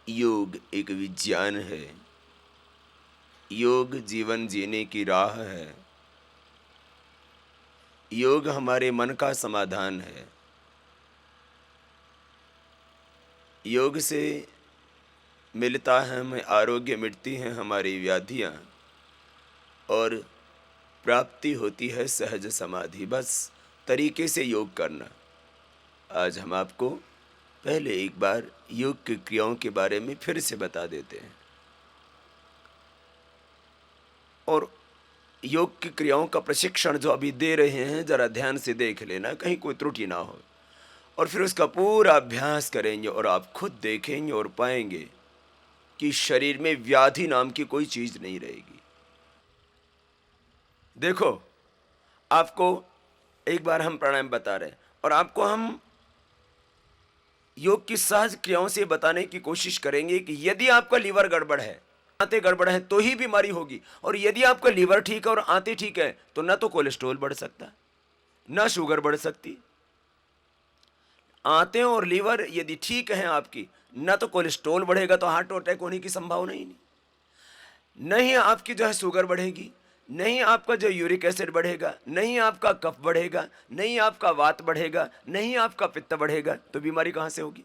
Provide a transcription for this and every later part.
योग एक विज्ञान है। योग जीवन जीने की राह है। योग हमारे मन का समाधान है। योग से मिलता है हमें आरोग्य, मिटती हैं हमारी व्याधियाँ और प्राप्ति होती है सहज समाधि। बस तरीके से योग करना। आज हम आपको पहले एक बार योग की क्रियाओं के बारे में फिर से बता देते हैं और योग की क्रियाओं का प्रशिक्षण जो अभी दे रहे हैं जरा ध्यान से देख लेना, कहीं कोई त्रुटि ना हो। और फिर उसका पूरा अभ्यास करेंगे और आप खुद देखेंगे और पाएंगे कि शरीर में व्याधि नाम की कोई चीज नहीं रहेगी। देखो, आपको एक बार हम प्राणायाम बता रहे हैं और आपको हम योग की सहज क्रियाओं से बताने की कोशिश करेंगे कि यदि आपका लीवर गड़बड़ है, आंतें गड़बड़ है, तो ही बीमारी होगी। और यदि आपका लीवर ठीक है और आंतें ठीक है तो ना तो कोलेस्ट्रॉल बढ़ सकता, ना शुगर बढ़ सकती। आंतें और लीवर यदि ठीक हैं आपकी, ना तो कोलेस्ट्रॉल बढ़ेगा तो हार्ट अटैक होने की संभावना ही नहीं, नहीं आपकी जो है शुगर बढ़ेगी, नहीं आपका जो यूरिक एसिड बढ़ेगा, नहीं आपका कफ बढ़ेगा, नहीं आपका वात बढ़ेगा, नहीं आपका पित्त बढ़ेगा, तो बीमारी कहां से होगी।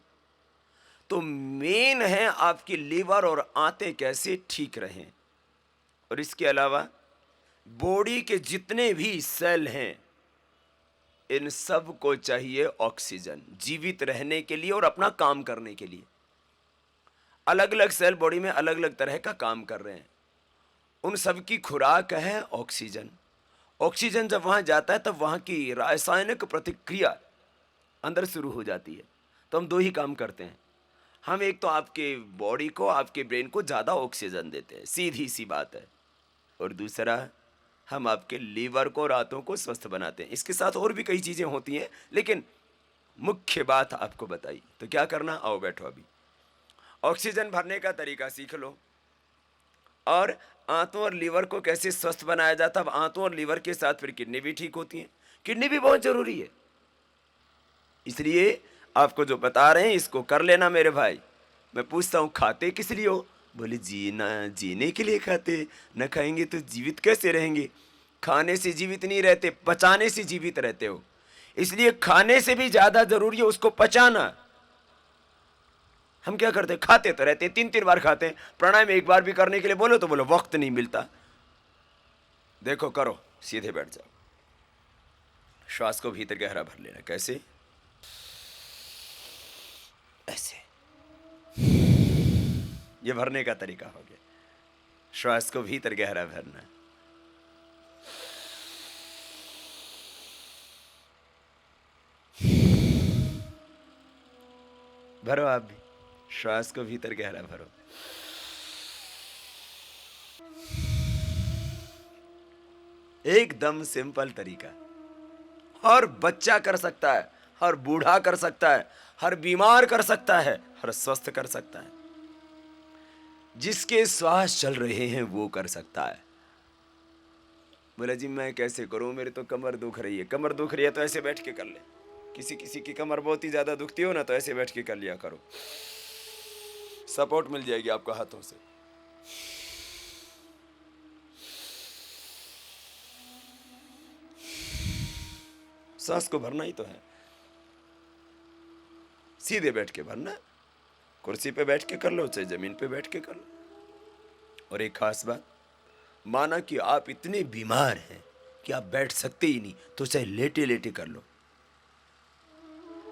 तो मेन है आपकी लीवर और आंतें कैसे ठीक रहें। और इसके अलावा बॉडी के जितने भी सेल हैं, इन सब को चाहिए ऑक्सीजन जीवित रहने के लिए और अपना काम करने के लिए। अलग अलग सेल बॉडी में अलग अलग तरह का काम कर रहे हैं, उन सब की खुराक है ऑक्सीजन। ऑक्सीजन जब वहां जाता है तब वहां की रासायनिक प्रतिक्रिया अंदर शुरू हो जाती है। तो हम दो ही काम करते हैं, हम एक तो आपके बॉडी को, आपके ब्रेन को ज़्यादा ऑक्सीजन देते हैं, सीधी सी बात है। और दूसरा, हम आपके लीवर को, रातों को स्वस्थ बनाते हैं। इसके साथ और भी कई चीज़ें होती हैं, लेकिन मुख्य बात आपको बताई। तो क्या करना, आओ बैठो, अभी ऑक्सीजन भरने का तरीका सीख लो और आंतों और लीवर को कैसे स्वस्थ बनाया जाता है। अब आंतों और लीवर के साथ फिर किडनी भी ठीक होती है। किडनी भी बहुत जरूरी है, इसलिए आपको जो बता रहे हैं इसको कर लेना मेरे भाई। मैं पूछता हूँ, खाते किस लिए हो? बोले जीना, जीने के लिए खाते, न खाएंगे तो जीवित कैसे रहेंगे। खाने से जीवित नहीं रहते, पचाने से जीवित रहते हो। इसलिए खाने से भी ज्यादा जरूरी है उसको पचाना। हम क्या करते, खाते तो रहते, तीन तीन बार खाते हैं, प्राणायाम एक बार भी करने के लिए बोलो तो बोलो वक्त नहीं मिलता। देखो करो, सीधे बैठ जाओ, श्वास को भीतर गहरा भर लेना। कैसे? ऐसे। ये भरने का तरीका हो गया। श्वास को भीतर गहरा भरना। भरो आप भी, श्वास को भीतर गहरा भरो। एकदम सिंपल तरीका, हर बच्चा कर सकता है, हर बूढ़ा कर सकता है, हर बीमार कर सकता है, हर स्वस्थ कर सकता है। जिसके श्वास चल रहे हैं वो कर सकता है। बोला जी मैं कैसे करूं, मेरे तो कमर दुख रही है। कमर दुख रही है तो ऐसे बैठ के कर ले। किसी किसी की कमर बहुत ही ज्यादा दुखती हो ना, तो ऐसे बैठ के कर लिया करो, सपोर्ट मिल जाएगी आपको हाथों से। सांस को भरना ही तो है, सीधे बैठ के भरना। कुर्सी पे बैठ के कर लो चाहे जमीन पे बैठ के कर लो। और एक खास बात, माना कि आप इतने बीमार हैं कि आप बैठ सकते ही नहीं, तो चाहे लेटे लेटे कर लो।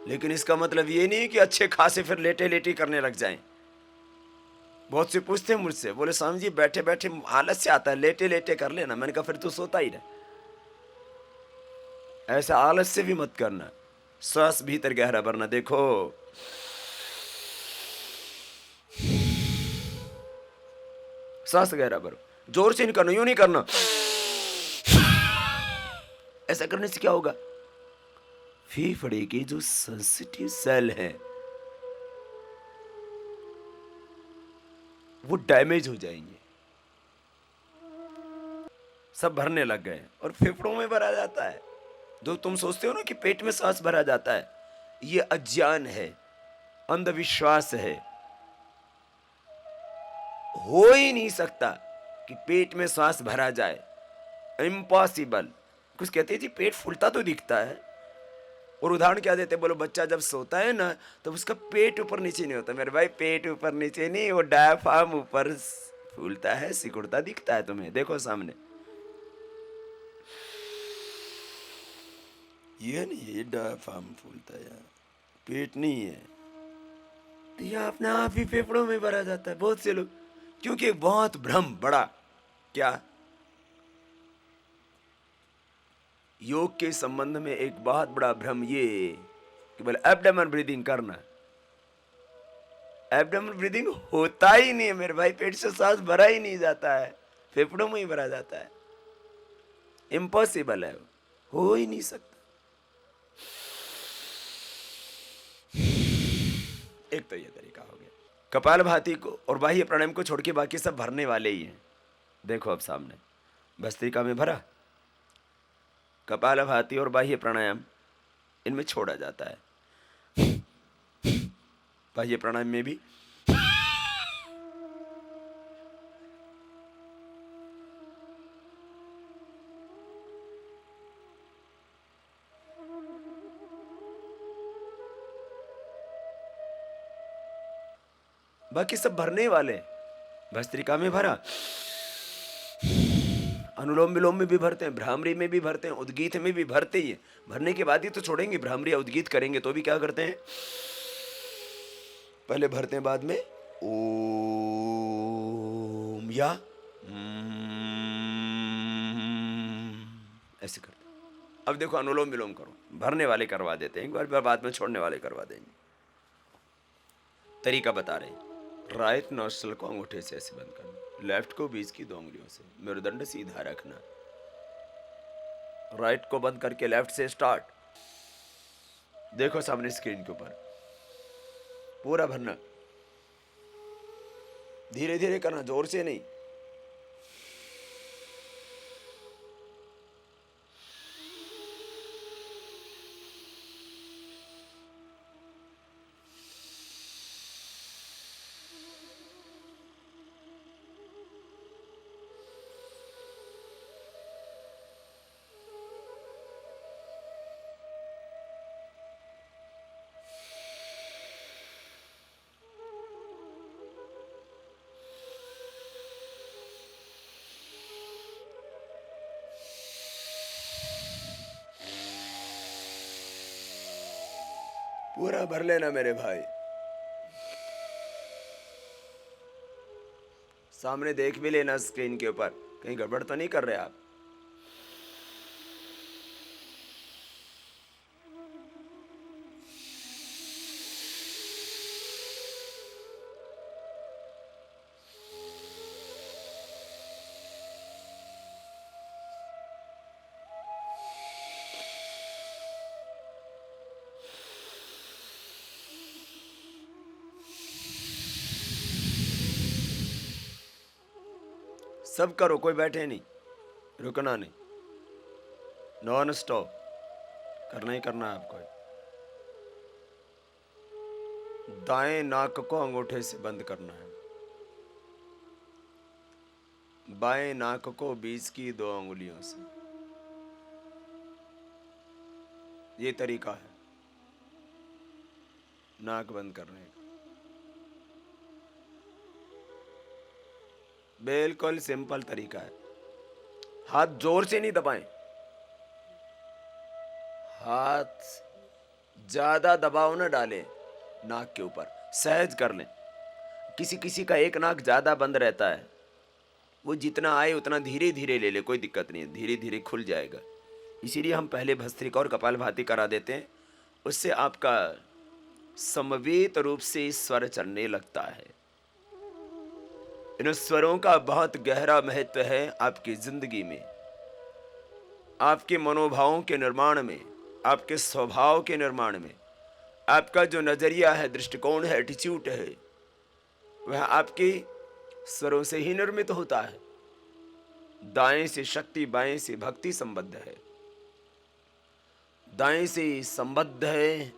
लेकिन इसका मतलब ये नहीं कि अच्छे खासे फिर लेटे लेटे करने लग जाएं। बहुत से पूछते हैं मुझसे, बोले स्वामी जी बैठे बैठे आलस से आता है, लेटे लेटे कर लेना। मैंने कहा फिर तो सोता ही रहे। ऐसा आलस से भी मत करना, श्वास भीतर गहरा भरना। देखो, सांस गहरा भरो, जोर से नहीं करना, यूं नहीं करना। ऐसा करने से क्या होगा, फेफड़े के जो सेंसिटिव सेल हैं वो डैमेज हो जाएंगे। सब भरने लग गए और फेफड़ों में भरा जाता है। जो तुम सोचते हो ना कि पेट में सांस भरा जाता है, ये अज्ञान है, अंधविश्वास है। हो ही नहीं सकता कि पेट में श्वास भरा जाए, इम्पॉसिबल। कुछ कहते हैं जी पेट फूलता तो दिखता है, और उदाहरण क्या देते हैं, बोलो बच्चा जब सोता है ना तो उसका पेट ऊपर नीचे नहीं होता। मेरे भाई पेट ऊपर नीचे नहीं, वो डायफ्राम ऊपर फूलता है, सिकुड़ता दिखता है तुम्हें, देखो सामने। ये नहीं, ये डायफ्राम फूलता है, पेट नहीं है। तो यह अपने आप ही फेफड़ों में भरा जाता है बहुत से लोग, क्योंकि बहुत भ्रम बड़ा। क्या योग के संबंध में एक बहुत बड़ा भ्रम ये कि बोले एब्डोमेन ब्रीदिंग करना। एब्डोमेन ब्रीदिंग होता ही नहीं है मेरे भाई, पेट से सांस भरा ही नहीं जाता है, फेफड़ों में ही भरा जाता है, इम्पॉसिबल है, हो ही नहीं सकता। एक तो ये तरीका हो गया। कपालभाति को और बाह्य प्राणायाम को छोड़ के बाकी सब भरने वाले ही हैं। देखो अब सामने भस्त्रिका में भरा, कपालभाति और बाह्य प्राणायाम इनमें छोड़ा जाता है। बाह्य प्राणायाम में भी बाकी सब भरने वाले। भस्त्रिका में भरा, अनुलोम विलोम में भी भरते हैं, भ्रामरी में भी भरते हैं, उद्गीत में भी भरते ही है। भरने के बाद ही तो छोड़ेंगे, भ्रामरी या उद्गीत करेंगे तो भी क्या करते हैं, पहले भरते हैं बाद में ओम या ऐसे करते हैं। अब देखो अनुलोम विलोम करो, भरने वाले करवा देते हैं एक बार, बाद में छोड़ने वाले करवा देंगे। तरीका बता रहे हैं। राइट नोस्ट्रल को अंगूठे से ऐसे बंद करना, लेफ्ट को बीच की 2 उंगलियों से, मेरुदंड सीधा रखना। राइट को बंद करके लेफ्ट से स्टार्ट। देखो सामने स्क्रीन के ऊपर, पूरा भरना, धीरे धीरे करना, जोर से नहीं। पूरा भर लेना मेरे भाई। सामने देख भी लेना स्क्रीन के ऊपर, कहीं गड़बड़ तो नहीं कर रहे आप। सब करो, कोई बैठे नहीं, रुकना नहीं, नॉन स्टॉप करना ही करना है आपको। दाएं नाक को अंगूठे से बंद करना है, बाएं नाक को बीच की 2 उंगलियों से। ये तरीका है नाक बंद करने का, बिल्कुल सिंपल तरीका है। हाथ जोर से नहीं दबाएं, हाथ ज्यादा दबाव न डालें नाक के ऊपर, सहज कर लें। किसी किसी का एक नाक ज्यादा बंद रहता है, वो जितना आए उतना धीरे धीरे ले ले, कोई दिक्कत नहीं है, धीरे धीरे खुल जाएगा। इसीलिए हम पहले भस्त्रिका और कपालभाति करा देते हैं, उससे आपका समवेत रूप से स्वर चलने लगता है। इन स्वरों का बहुत गहरा महत्व है आपकी जिंदगी में, आपके मनोभावों के निर्माण में, आपके स्वभाव के निर्माण में। आपका जो नजरिया है, दृष्टिकोण है, एटीट्यूड है, वह आपके स्वरों से ही निर्मित होता है। दाएं से शक्ति, बाएं से भक्ति संबद्ध है। दाएं से संबद्ध है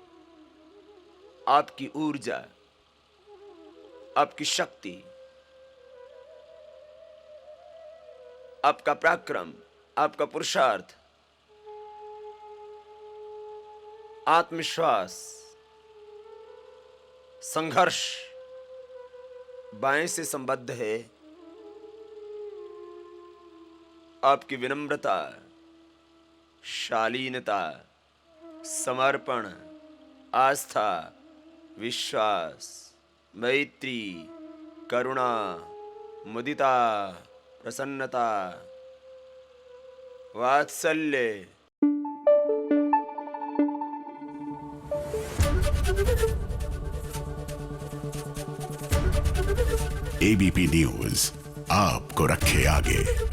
आपकी ऊर्जा, आपकी शक्ति, आपका पराक्रम, आपका पुरुषार्थ, आत्मविश्वास, संघर्ष बाएं से संबद्ध है। आपकी विनम्रता, शालीनता, समर्पण, आस्था, विश्वास, मैत्री, करुणा, मुदिता, प्रसन्नता, वात्सल्य। एबीपी न्यूज आपको रखे आगे।